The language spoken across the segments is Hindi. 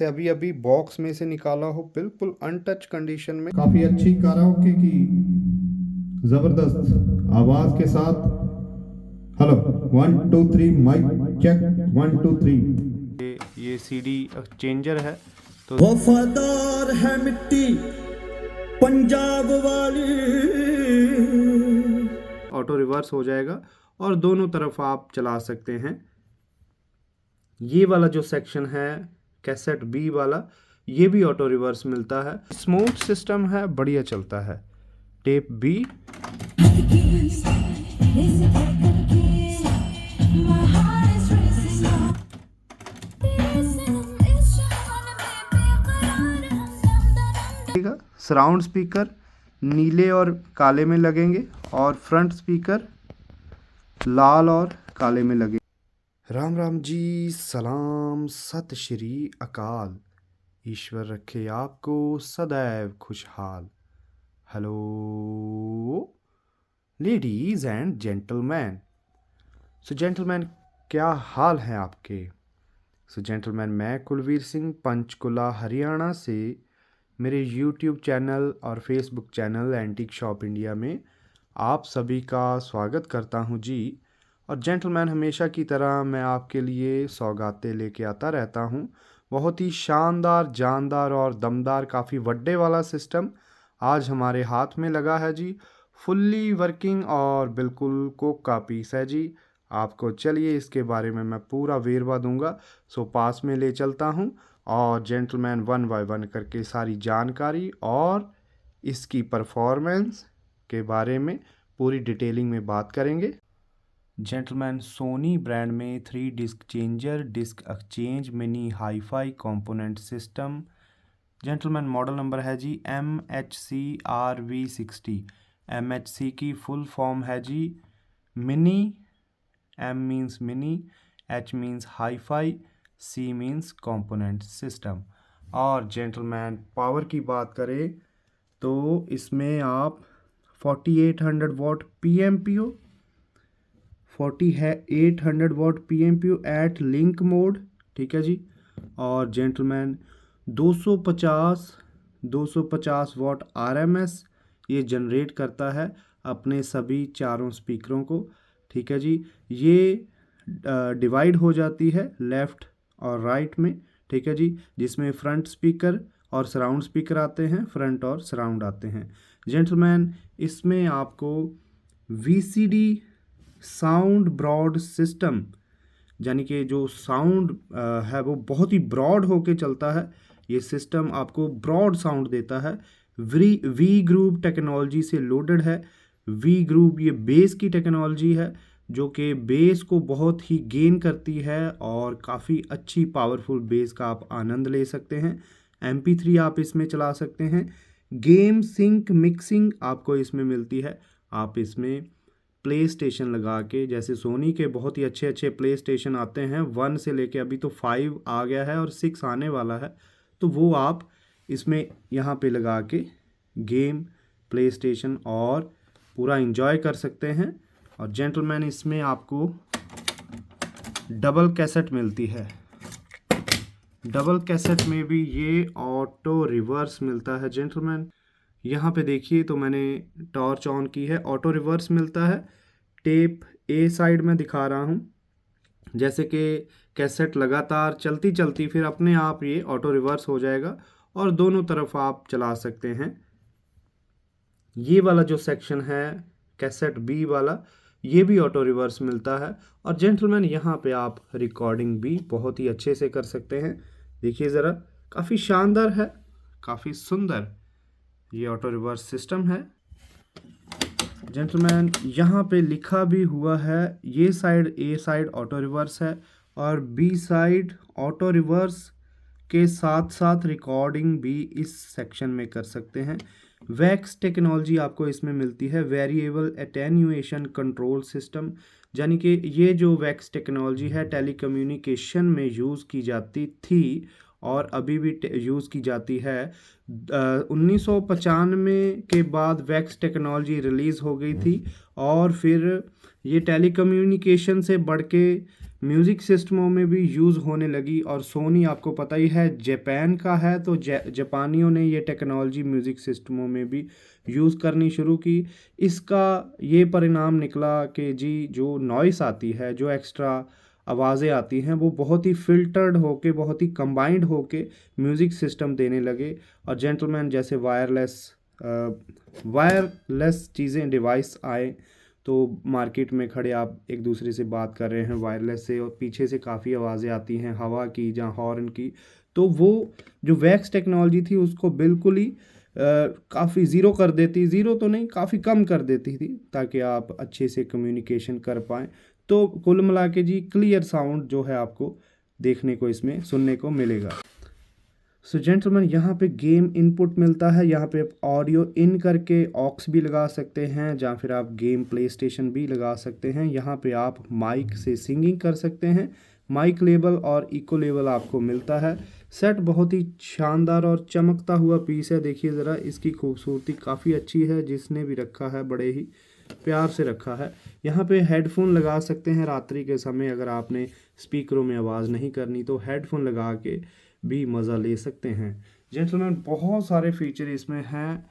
अभी अभी बॉक्स में से निकाला हो, बिल्कुल अनटच कंडीशन में। काफी अच्छी कराओके की जबरदस्त आवाज के साथ। Hello 1 2 3 mic check 1 2 3। ये सीडी चेंजर है तो वफादार है मिट्टी पंजाब वाली। ऑटो रिवर्स हो जाएगा और दोनों तरफ आप चला सकते हैं। ये वाला जो सेक्शन है कैसेट बी वाला, ये भी ऑटो रिवर्स मिलता है। स्मूथ सिस्टम है, बढ़िया चलता है। टेप बी सराउंड स्पीकर नीले और काले में लगेंगे और फ्रंट स्पीकर लाल और काले में लगे। राम राम जी, सलाम, सत श्री अकाल। ईश्वर रखे आपको सदैव खुशहाल। Hello ladies and gentleman. So gentleman, क्या हाल है आपके? सो जेंटलमैन, मैं कुलवीर सिंह पंचकुला हरियाणा से मेरे यूट्यूब चैनल और Facebook channel antique shop India में आप सभी का स्वागत करता हूं जी। और जेंटलमैन, हमेशा की तरह मैं आपके लिए सौगातें लेके आता रहता हूं। बहुत ही शानदार, जानदार और दमदार, काफ़ी वड्डे वाला सिस्टम आज हमारे हाथ में लगा है जी। फुल्ली वर्किंग और बिल्कुल कोक का पीस है जी। आपको चलिए इसके बारे में मैं पूरा वेरवा दूंगा। सो पास में ले चलता हूं और जेंटलमैन 1 बाय 1 करके सारी जानकारी और इसकी परफॉर्मेंस के बारे में पूरी डिटेलिंग में बात करेंगे। जेंटलमैन, सोनी ब्रांड में 3 disc changer, disc exchange, mini hifi component system. Gentleman, model number है जी MHC-RV60। MHC की फुल फॉर्म है जी mini. M means mini, H means hifi, C means component system. और जेंटलमैन, पावर की बात करें तो इसमें आप 4800 watt PMPO 4800 watt PMPO at link mode, ठीक है जी। और जेंटलमैन 250 वॉट RMS ये जनरेट करता है अपने सभी चारों स्पीकरों को, ठीक है जी। ये डिवाइड हो जाती है लेफ़्ट और राइट में, ठीक है जी, जिसमें फ्रंट स्पीकर और सराउंड स्पीकर आते हैं, फ्रंट और सराउंड आते हैं। जेंटलमैन, इसमें आपको VCD साउंड ब्रॉड सिस्टम, यानी कि जो साउंड है वो बहुत ही ब्रॉड होके चलता है। ये सिस्टम आपको ब्रॉड साउंड देता है। वी ग्रुप टेक्नोलॉजी से लोडेड है। वी ग्रुप ये बेस की टेक्नोलॉजी है जो कि बेस को बहुत ही गेन करती है और काफ़ी अच्छी पावरफुल बेस का आप आनंद ले सकते हैं। MP3 आप इसमें चला सकते हैं। गेम सिंक मिक्सिंग आपको इसमें मिलती है। आप इसमें प्ले स्टेशन लगा के, जैसे सोनी के बहुत ही अच्छे अच्छे प्ले स्टेशन आते हैं 1 से लेके अभी तो 5 आ गया है और 6 आने वाला है, तो वो आप इसमें यहाँ पे लगा के गेम, प्ले स्टेशन और पूरा एंजॉय कर सकते हैं। और जेंटलमैन, इसमें आपको डबल कैसेट मिलती है। डबल कैसेट में भी ये ऑटो रिवर्स मिलता है। जेंटलमैन, यहाँ पे देखिए तो मैंने टॉर्च ऑन की है, ऑटो रिवर्स मिलता है। टेप ए साइड में दिखा रहा हूँ, जैसे कि कैसेट लगातार चलती चलती फिर अपने आप ये ऑटो रिवर्स हो जाएगा और दोनों तरफ आप चला सकते हैं। ये वाला जो सेक्शन है कैसेट बी वाला, ये भी ऑटो रिवर्स मिलता है। और जेंटलमैन, यहाँ पे आप रिकॉर्डिंग भी बहुत ही अच्छे से कर सकते हैं। देखिए ज़रा, काफ़ी शानदार है, काफ़ी सुंदर ये ऑटो रिवर्स सिस्टम है। जेंटलमैन, यहाँ पे लिखा भी हुआ है, ये साइड ए साइड ऑटो रिवर्स है और बी साइड ऑटो रिवर्स के साथ साथ रिकॉर्डिंग भी इस सेक्शन में कर सकते हैं। वैक्स टेक्नोलॉजी आपको इसमें मिलती है, वेरिएबल एटेन्यूएशन कंट्रोल सिस्टम, यानी कि ये जो वैक्स टेक्नोलॉजी है टेलीकम्युनिकेशन में यूज़ की जाती थी और अभी भी यूज़ की जाती है। 1995 के बाद वैक्स टेक्नोलॉजी रिलीज़ हो गई थी और फिर ये टेलीकम्युनिकेशन से बढ़ के म्यूज़िक सिस्टमों में भी यूज़ होने लगी। और सोनी आपको पता ही है जापान का है, तो जापानियों ने ये टेक्नोलॉजी म्यूज़िक सिस्टमों में भी यूज़ करनी शुरू की। इसका ये परिणाम निकला कि जी जो नॉइस आती है, जो एक्स्ट्रा आवाज़ें आती हैं, वो बहुत ही फ़िल्टर्ड होके, बहुत ही कंबाइंड होके म्यूज़िक सिस्टम देने लगे। और जेंटलमैन जैसे वायरलेस चीज़ें, डिवाइस आए, तो मार्केट में खड़े आप एक दूसरे से बात कर रहे हैं वायरलेस से, और पीछे से काफ़ी आवाज़ें आती हैं हवा की, जहाँ हॉर्न की, तो वो जो वैक्स टेक्नोलॉजी थी उसको बिल्कुल ही काफ़ी ज़ीरो कर देती, ज़ीरो तो नहीं, काफ़ी कम कर देती थी, ताकि आप अच्छे से कम्युनिकेशन कर पाएँ। तो कुल मिला के जी क्लियर साउंड जो है आपको देखने को, इसमें सुनने को मिलेगा। सो जेंटलमैन, यहाँ पे गेम इनपुट मिलता है। यहाँ पे आप ऑडियो इन करके ऑक्स भी लगा सकते हैं, या फिर आप गेम प्ले स्टेशन भी लगा सकते हैं। यहाँ पे आप माइक से सिंगिंग कर सकते हैं। माइक लेवल और इको लेवल आपको मिलता है। सेट बहुत ही शानदार और चमकता हुआ पीस है। देखिए ज़रा, इसकी खूबसूरती काफ़ी अच्छी है। जिसने भी रखा है बड़े ही प्यार से रखा है। यहाँ पे हेडफोन लगा सकते हैं रात्रि के समय, अगर आपने स्पीकरों में आवाज़ नहीं करनी तो हेडफोन लगा के भी मज़ा ले सकते हैं। जेंटलमैन, बहुत सारे फीचर इसमें हैं।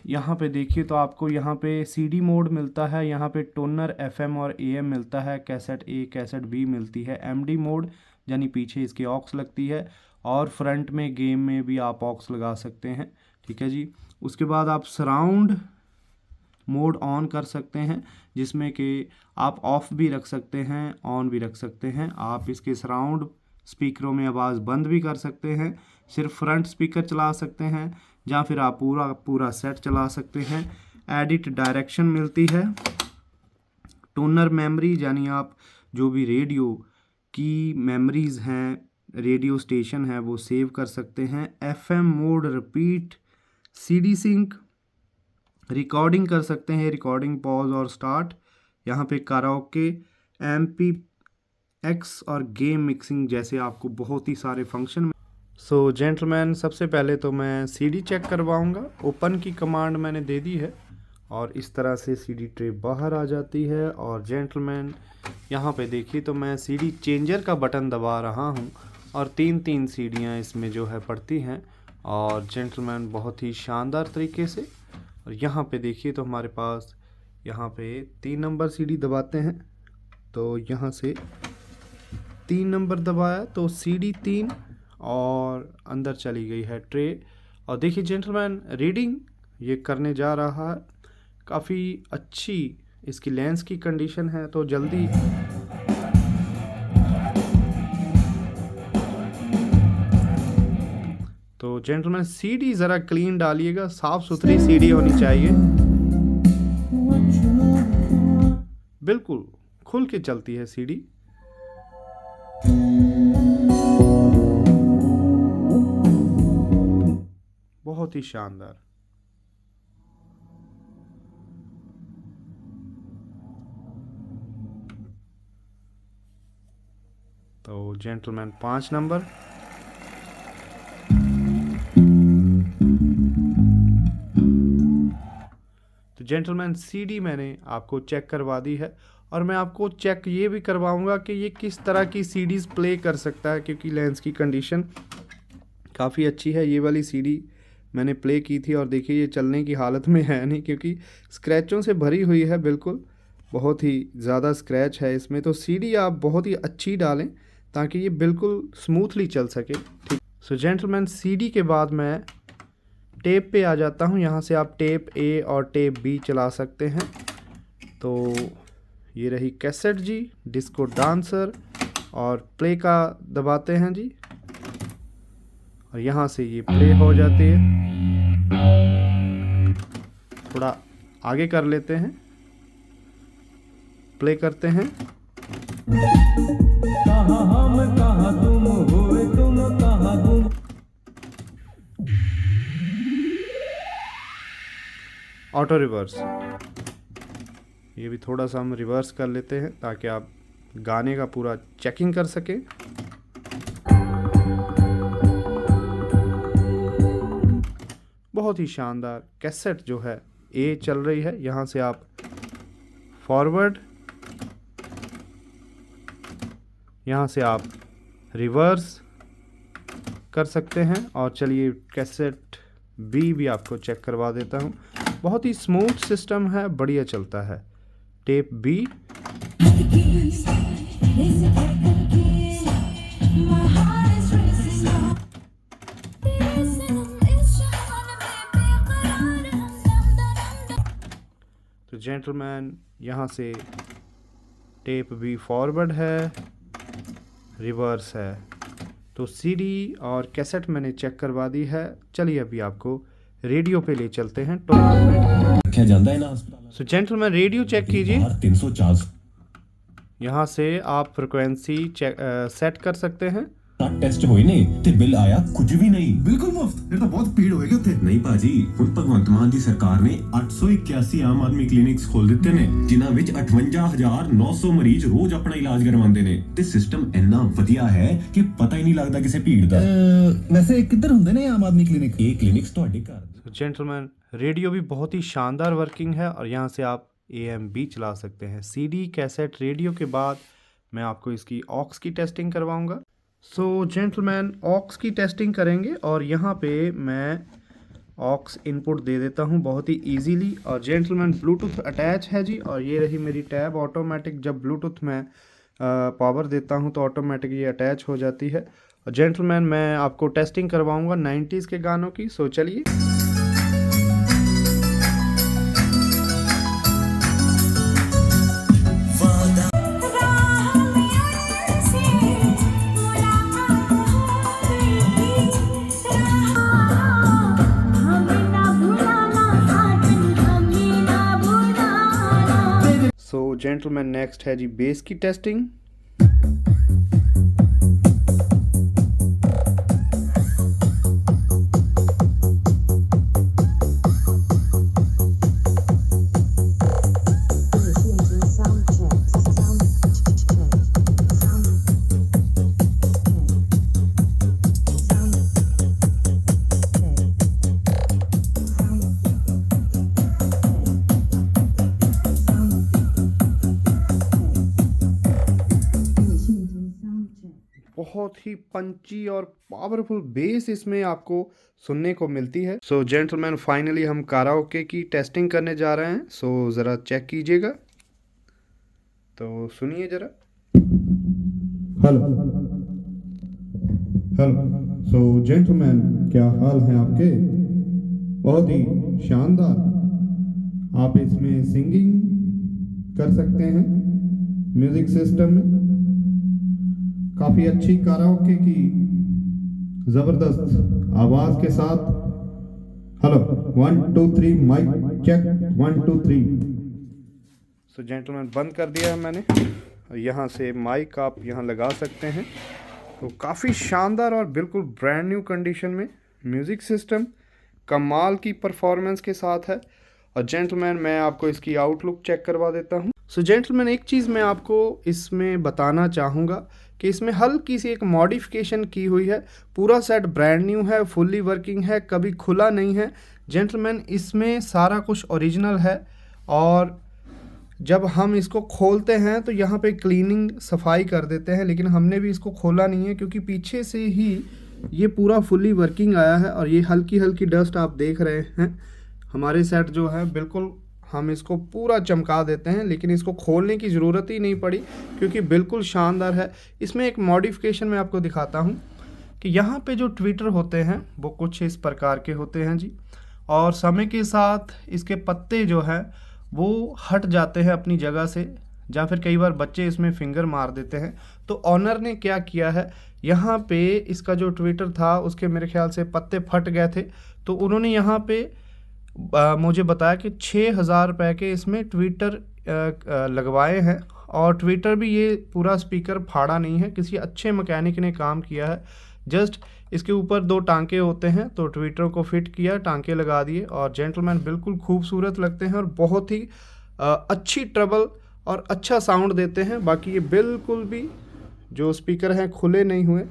यहाँ पे देखिए तो आपको यहाँ पे सीडी मोड मिलता है, यहाँ पे टोनर एफएम और एएम मिलता है, कैसेट ए कैसेट बी मिलती है, एमडी मोड यानी पीछे इसके ऑक्स लगती है, और फ्रंट में गेम में भी आप ऑक्स लगा सकते हैं। ठीक है जी। उसके बाद आप सराउंड मोड ऑन कर सकते हैं, जिसमें कि आप ऑफ भी रख सकते हैं, ऑन भी रख सकते हैं। आप इसके सराउंड स्पीकरों में आवाज़ बंद भी कर सकते हैं, सिर्फ फ्रंट स्पीकर चला सकते हैं, या फिर आप पूरा सेट चला सकते हैं। एडिट डायरेक्शन मिलती है। टोनर मेमोरी, यानी आप जो भी रेडियो की मेमोरीज़ हैं, रेडियो स्टेशन है, वो सेव कर सकते हैं। FM mode, repeat, CD sync, recording कर सकते हैं, रिकॉर्डिंग पॉज और स्टार्ट। यहाँ पे कराओके, MP और गेम मिक्सिंग जैसे आपको बहुत ही सारे फंक्शन। सो जेंटलमैन, सबसे पहले तो मैं सीडी चेक करवाऊंगा। ओपन की कमांड मैंने दे दी है, और इस तरह से सीडी ट्रे बाहर आ जाती है। और जेंटलमैन, यहाँ पे देखिए तो मैं सीडी चेंजर का बटन दबा रहा हूँ, और 3 सीडियाँ इसमें जो है पड़ती हैं। और जेंटलमैन, बहुत ही शानदार तरीके से। और यहाँ पे देखिए तो हमारे पास यहाँ पे 3 नंबर सीडी दबाते हैं, तो यहाँ से 3 नंबर दबाया तो सीडी 3 और अंदर चली गई है ट्रे। और देखिए जेंटलमैन, रीडिंग ये करने जा रहा है, काफ़ी अच्छी इसकी लेंस की कंडीशन है, तो जल्दी तो जेंटलमैन सीडी ज़रा क्लीन डालिएगा, साफ़ सुथरी सीडी होनी चाहिए। बिल्कुल खुल के चलती है सीडी। बहुत ही शानदार। तो जेंटलमैन 5 नंबर। तो जेंटलमैन, सीडी मैंने आपको चेक करवा दी है, और मैं आपको चेक ये भी करवाऊंगा कि ये किस तरह की सीडीज़ प्ले कर सकता है, क्योंकि लेंस की कंडीशन काफ़ी अच्छी है। ये वाली सीडी मैंने प्ले की थी, और देखिए ये चलने की हालत में है नहीं, क्योंकि स्क्रैचों से भरी हुई है, बिल्कुल बहुत ही ज़्यादा स्क्रैच है इसमें। तो सीडी आप बहुत ही अच्छी डालें, ताकि ये बिल्कुल स्मूथली चल सके। ठीक। सो जेंटलमैन, सीडी के बाद मैं टेप पे आ जाता हूँ। यहाँ से आप टेप ए और टेप बी चला सकते हैं। तो ये रही कैसेट जी, डिस्को डांसर, और प्ले का दबाते हैं जी, और यहाँ से ये प्ले हो जाती है। थोड़ा आगे कर लेते हैं, प्ले करते हैं। कहाँ हम कहाँ तुम हुए तुम कहाँ तुम। ऑटो रिवर्स, ये भी थोड़ा सा हम रिवर्स कर लेते हैं, ताकि आप गाने का पूरा चेकिंग कर सकें। बहुत ही शानदार कैसेट जो है ए चल रही है। यहाँ से आप फॉरवर्ड, यहाँ से आप रिवर्स कर सकते हैं। और चलिए कैसेट भी आपको चेक करवा देता हूँ। बहुत ही स्मूथ सिस्टम है, बढ़िया चलता है। टेप बी, तो जेंटलमैन यहाँ से टेप भी फॉरवर्ड है, रिवर्स है। तो सीडी और कैसेट मैंने चेक करवा दी है। चलिए अभी आपको रेडियो पे ले चलते हैं। रखा जाता है ना अस्पताल। सो जेंटलमैन रेडियो चेक कीजिए। 304 यहाँ से आप फ्रिक्वेंसी सेट कर सकते हैं। ਟੈਸਟ ਹੋਏ ਨੇ ਤੇ ਬਿੱਲ ਆਇਆ ਕੁਝ ਵੀ ਨਹੀਂ। ਬਿਲਕੁਲ ਮੁਫਤ। ਇਹ ਤਾਂ ਬਹੁਤ ਭੀੜ ਹੋਏਗੀ ਉੱਥੇ। ਨਹੀਂ ਭਾਜੀ, ਹੁਣ ਭਗਵੰਤ ਮਾਨ ਦੀ ਸਰਕਾਰ ਨੇ 881 ਆਮ ਆਦਮੀ ਕਲੀਨਿਕਸ ਖੋਲ ਦਿੱਤੇ ਨੇ, ਜਿਨ੍ਹਾਂ ਵਿੱਚ 58900 ਮਰੀਜ਼ ਰੋਜ਼ ਆਪਣਾ ਇਲਾਜ ਕਰਵਾਉਂਦੇ ਨੇ ਤੇ ਸਿਸਟਮ ਇੰਨਾ ਵਧੀਆ ਹੈ ਕਿ ਪਤਾ ਹੀ ਨਹੀਂ ਲੱਗਦਾ ਕਿਸੇ ਭੀੜ ਦਾ। ਵੈਸੇ ਕਿੱਧਰ ਹੁੰਦੇ ਨੇ ਆਮ ਆਦਮੀ ਕਲੀਨਿਕ? ਇਹ ਕਲੀਨਿਕਸ ਤੁਹਾਡੇ ਘਰ। जेंटलमैन रेडियो भी बहुत ही शानदार वर्किंग है और यहाँ से आप AM भी चला सकते हैं। CD कैसेट रेडियो के बाद मैं आपको इसकी ऑक्स की टेस्टिंग करवाऊँगा। सो जेंटलमैन ऑक्स की टेस्टिंग करेंगे और यहाँ पे मैं ऑक्स इनपुट दे देता हूँ बहुत ही इजीली। और जेंटलमैन ब्लूटूथ अटैच है जी, और ये रही मेरी टैब ऑटोमेटिक। जब ब्लूटूथ में पावर देता हूँ तो ऑटोमेटिक ये अटैच हो जाती है। और जेंटलमैन मैं आपको टेस्टिंग करवाऊँगा 90s के गानों की। सो चलिए। सो जेंटलमैन नेक्स्ट है जी बेस की टेस्टिंग। बहुत ही पंची और पावरफुल बेस इसमें आपको सुनने को मिलती है। सो जेंटलमैन फाइनली हम काराओके की टेस्टिंग करने जा रहे हैं। सो ज़रा चेक कीजिएगा, तो सुनिए ज़रा। Hello hello. सो जेंटलमैन क्या हाल है आपके? बहुत ही शानदार। आप इसमें सिंगिंग कर सकते हैं म्यूज़िक सिस्टम में। काफ़ी अच्छी काराओके की ज़बरदस्त आवाज़ के साथ। Hello 1 2 3 mic check 1 2 3। So gentleman बंद कर दिया है मैंने। यहाँ से माइक आप यहाँ लगा सकते हैं। तो काफ़ी शानदार और बिल्कुल ब्रांड न्यू कंडीशन में म्यूज़िक सिस्टम कमाल की परफॉर्मेंस के साथ है। और जेंटलमैन मैं आपको इसकी आउटलुक चेक करवा देता हूँ। सो जेंटलमैन एक चीज़ मैं आपको इसमें बताना चाहूँगा कि इसमें हल्की सी एक मॉडिफिकेशन की हुई है। पूरा सेट ब्रांड न्यू है, फुल्ली वर्किंग है, कभी खुला नहीं है। जेंटलमैन इसमें सारा कुछ ओरिजिनल है। और जब हम इसको खोलते हैं तो यहाँ पे क्लीनिंग सफाई कर देते हैं, लेकिन हमने भी इसको खोला नहीं है क्योंकि पीछे से ही ये पूरा फुल्ली वर्किंग आया है। और ये हल्की हल्की डस्ट आप देख रहे हैं। हमारे सेट जो है बिल्कुल हम इसको पूरा चमका देते हैं, लेकिन इसको खोलने की ज़रूरत ही नहीं पड़ी क्योंकि बिल्कुल शानदार है। इसमें एक मॉडिफिकेशन मैं आपको दिखाता हूँ कि यहाँ पे जो ट्विटर होते हैं वो कुछ इस प्रकार के होते हैं जी। और समय के साथ इसके पत्ते जो हैं वो हट जाते हैं अपनी जगह से, या फिर कई बार बच्चे इसमें फिंगर मार देते हैं। तो ऑनर ने क्या किया है, यहाँ पे इसका जो ट्विटर था उसके मेरे ख्याल से पत्ते फट गए थे। तो उन्होंने यहाँ पे मुझे बताया कि 6,000 रुपये के इसमें ट्विटर लगवाए हैं। और ट्विटर भी ये पूरा स्पीकर फाड़ा नहीं है, किसी अच्छे मैकेनिक ने काम किया है। जस्ट इसके ऊपर 2 टांके होते हैं, तो ट्विटर को फिट किया, टांके लगा दिए। और जेंटलमैन बिल्कुल खूबसूरत लगते हैं और बहुत ही अच्छी ट्रबल और अच्छा साउंड देते हैं। बाकी ये बिल्कुल भी जो स्पीकर हैं खुले नहीं हुए।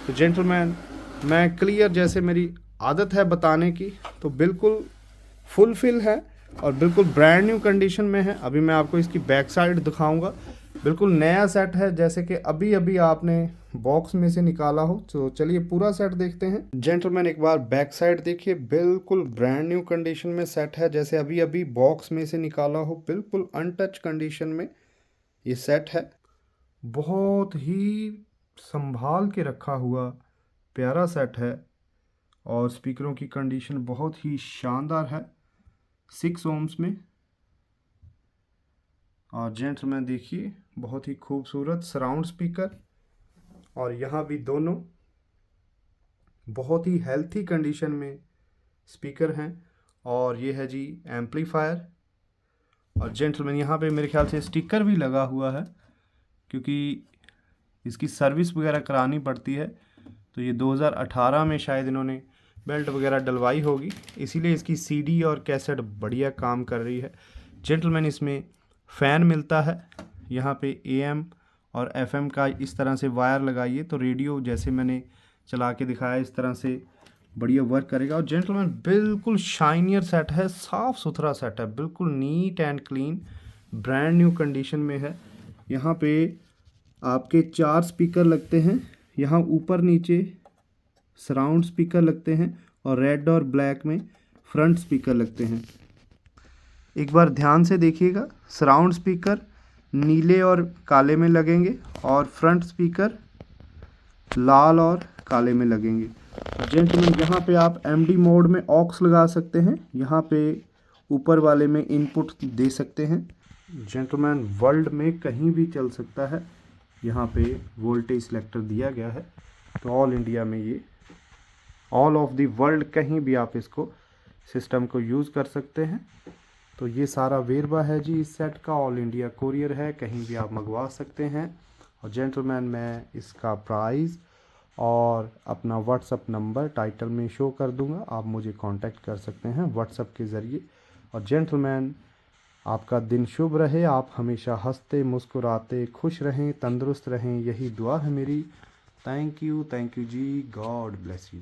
तो जेंटलमैन मैं क्लियर, जैसे मेरी आदत है बताने की, तो बिल्कुल फुलफिल है और बिल्कुल ब्रांड न्यू कंडीशन में है। अभी मैं आपको इसकी बैक साइड दिखाऊंगा। बिल्कुल नया सेट है, जैसे कि अभी अभी आपने बॉक्स में से निकाला हो। तो चलिए पूरा सेट देखते हैं। जेंटलमैन एक बार बैक साइड देखिए, बिल्कुल ब्रांड न्यू कंडीशन में सेट है, जैसे अभी अभी बॉक्स में से निकाला हो, बिल्कुल अनटच कंडीशन में ये सेट है। बहुत ही संभाल के रखा हुआ प्यारा सेट है और स्पीकरों की कंडीशन बहुत ही शानदार है 6 ohms में। और जेंटलमैन देखिए बहुत ही खूबसूरत सराउंड स्पीकर, और यहाँ भी दोनों बहुत ही हेल्थी कंडीशन में स्पीकर हैं। और ये है जी एम्पलीफायर। और जेंटलमैन यहाँ पे मेरे ख्याल से स्टिकर भी लगा हुआ है, क्योंकि इसकी सर्विस वगैरह करानी पड़ती है। तो ये 2018 में शायद इन्होंने बेल्ट वगैरह डलवाई होगी, इसीलिए इसकी सीडी और कैसेट बढ़िया काम कर रही है। जेंटलमैन इसमें फ़ैन मिलता है, यहाँ पे AM और FM का इस तरह से वायर लगाइए तो रेडियो जैसे मैंने चला के दिखाया इस तरह से बढ़िया वर्क करेगा। और जेंटलमैन बिल्कुल शाइनियर सेट है, साफ़ सुथरा सेट है, बिल्कुल neat and clean, brand new condition में है। यहाँ पे आपके 4 स्पीकर लगते हैं, यहाँ ऊपर नीचे सराउंड स्पीकर लगते हैं और रेड और ब्लैक में फ्रंट स्पीकर लगते हैं। एक बार ध्यान से देखिएगा, सराउंड स्पीकर नीले और काले में लगेंगे और फ्रंट स्पीकर लाल और काले में लगेंगे। जेंटलमैन यहाँ पे आप MD मोड में ऑक्स लगा सकते हैं, यहाँ पे ऊपर वाले में इनपुट दे सकते हैं। जेंटलमैन वर्ल्ड में कहीं भी चल सकता है, यहाँ पे वोल्टेज सिलेक्टर दिया गया है। तो ऑल इंडिया में ये ऑल ऑफ द वर्ल्ड कहीं भी आप इसको सिस्टम को यूज़ कर सकते हैं। तो ये सारा वेरवा है जी इस सेट का, ऑल इंडिया कोरियर है, कहीं भी आप मंगवा सकते हैं। और जेंटलमैन मैं इसका प्राइस और अपना व्हाट्सअप नंबर टाइटल में शो कर दूंगा, आप मुझे कांटेक्ट कर सकते हैं व्हाट्सअप के ज़रिए। और जेंटलमैन आपका दिन शुभ रहे, आप हमेशा हंसते मुस्कुराते खुश रहें, तंदुरुस्त रहें, यही दुआ है मेरी। Thank you ji, God bless you.